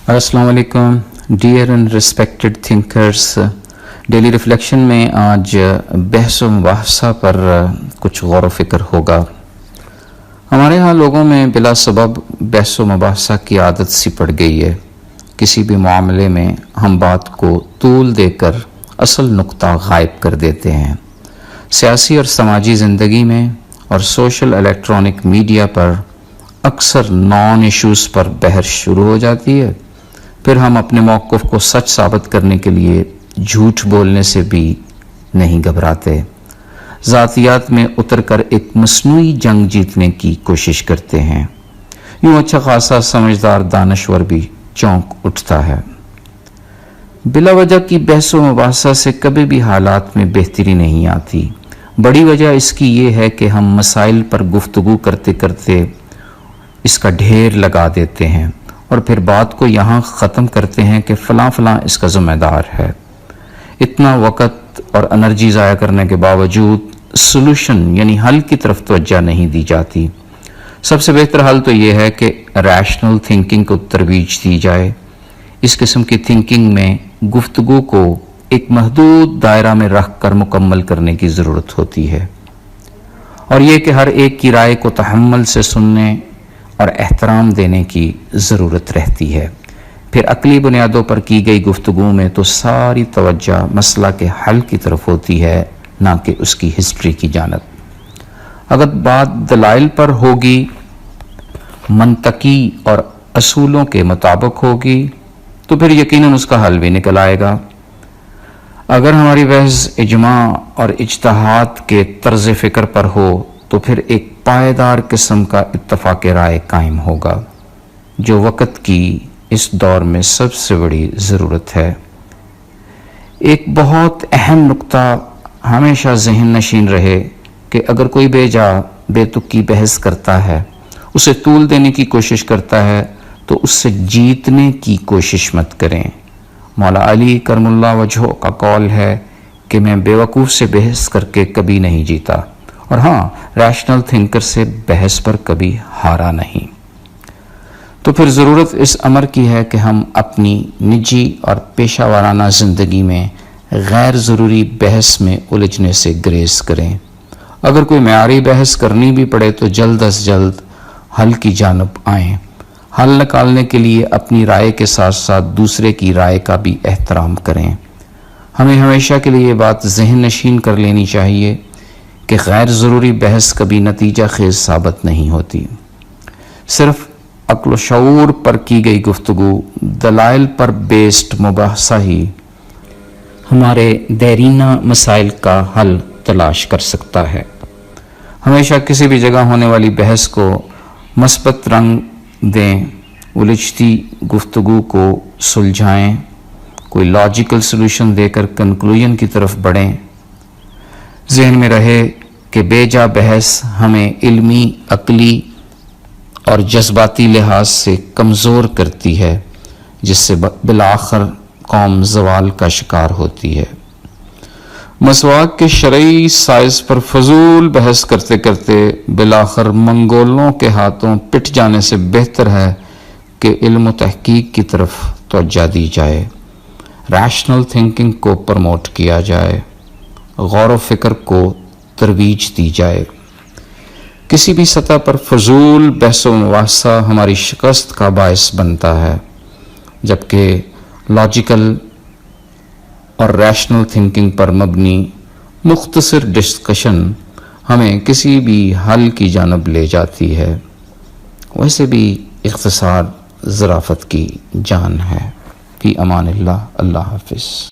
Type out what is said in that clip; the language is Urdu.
السلام علیکم dear and respected thinkers. Daily reflection میں آج بحث و مباحثہ پر کچھ غور و فکر ہوگا. ہمارے ہاں لوگوں میں بلا سبب بحث و مباحثہ کی عادت سی پڑ گئی ہے. کسی بھی معاملے میں ہم بات کو طول دے کر اصل نقطہ غائب کر دیتے ہیں. سیاسی اور سماجی زندگی میں اور سوشل الیکٹرانک میڈیا پر اکثر نان ایشوز پر بحث شروع ہو جاتی ہے. پھر ہم اپنے موقف کو سچ ثابت کرنے کے لیے جھوٹ بولنے سے بھی نہیں گھبراتے. ذاتیات میں اتر کر ایک مصنوعی جنگ جیتنے کی کوشش کرتے ہیں. یوں اچھا خاصا سمجھدار دانشور بھی چونک اٹھتا ہے. بلا وجہ کی بحث و مباحثہ سے کبھی بھی حالات میں بہتری نہیں آتی. بڑی وجہ اس کی یہ ہے کہ ہم مسائل پر گفتگو کرتے کرتے اس کا ڈھیر لگا دیتے ہیں اور پھر بات کو یہاں ختم کرتے ہیں کہ فلاں فلاں اس کا ذمہ دار ہے. اتنا وقت اور انرجی ضائع کرنے کے باوجود سولوشن یعنی حل کی طرف توجہ نہیں دی جاتی. سب سے بہتر حل تو یہ ہے کہ ریشنل تھنکنگ کو ترویج دی جائے. اس قسم کی تھنکنگ میں گفتگو کو ایک محدود دائرہ میں رکھ کر مکمل کرنے کی ضرورت ہوتی ہے، اور یہ کہ ہر ایک کی رائے کو تحمل سے سننے اور احترام دینے کی ضرورت رہتی ہے. پھر عقلی بنیادوں پر کی گئی گفتگو میں تو ساری توجہ مسئلہ کے حل کی طرف ہوتی ہے، نہ کہ اس کی ہسٹری کی جانب. اگر بات دلائل پر ہوگی، منطقی اور اصولوں کے مطابق ہوگی، تو پھر یقیناً اس کا حل بھی نکل آئے گا. اگر ہماری بحث اجماع اور اجتہاد کے طرز فکر پر ہو تو پھر ایک پائیدار قسم کا اتفاق رائے قائم ہوگا، جو وقت کی اس دور میں سب سے بڑی ضرورت ہے. ایک بہت اہم نقطہ ہمیشہ ذہن نشین رہے کہ اگر کوئی بے جا بے تکی بحث کرتا ہے، اسے طول دینے کی کوشش کرتا ہے، تو اس سے جیتنے کی کوشش مت کریں. مولا علی کرم اللہ وجہہ کا قول ہے کہ میں بے وقوف سے بحث کر کے کبھی نہیں جیتا، اور ہاں ریشنل تھنکر سے بحث پر کبھی ہارا نہیں. تو پھر ضرورت اس امر کی ہے کہ ہم اپنی نجی اور پیشہ ورانہ زندگی میں غیر ضروری بحث میں الجھنے سے گریز کریں. اگر کوئی معیاری بحث کرنی بھی پڑے تو جلد از جلد حل کی جانب آئیں. حل نکالنے کے لیے اپنی رائے کے ساتھ ساتھ دوسرے کی رائے کا بھی احترام کریں. ہمیں ہمیشہ کے لیے یہ بات ذہن نشین کر لینی چاہیے کہ غیر ضروری بحث کبھی نتیجہ خیز ثابت نہیں ہوتی. صرف عقل و شعور پر کی گئی گفتگو، دلائل پر بیسڈ مباحثہ ہی ہمارے دیرینہ مسائل کا حل تلاش کر سکتا ہے. ہمیشہ کسی بھی جگہ ہونے والی بحث کو مثبت رنگ دیں، الجھتی گفتگو کو سلجھائیں، کوئی لاجیکل سلوشن دے کر کنکلوژن کی طرف بڑھیں. ذہن میں رہے کہ بے جا بحث ہمیں علمی، عقلی اور جذباتی لحاظ سے کمزور کرتی ہے، جس سے بالآخر قوم زوال کا شکار ہوتی ہے. مسواک کے شرعی سائز پر فضول بحث کرتے کرتے بالآخر منگولوں کے ہاتھوں پٹ جانے سے بہتر ہے کہ علم و تحقیق کی طرف توجہ دی جائے، ریشنل تھنکنگ کو پروموٹ کیا جائے، غور و فکر کو ترویج دی جائے. کسی بھی سطح پر فضول بحث و مباحثہ ہماری شکست کا باعث بنتا ہے، جبکہ لاجیکل اور ریشنل تھنکنگ پر مبنی مختصر ڈسکشن ہمیں کسی بھی حل کی جانب لے جاتی ہے. ویسے بھی اختصار ظرافت کی جان ہے. فی امان اللہ. اللہ حافظ.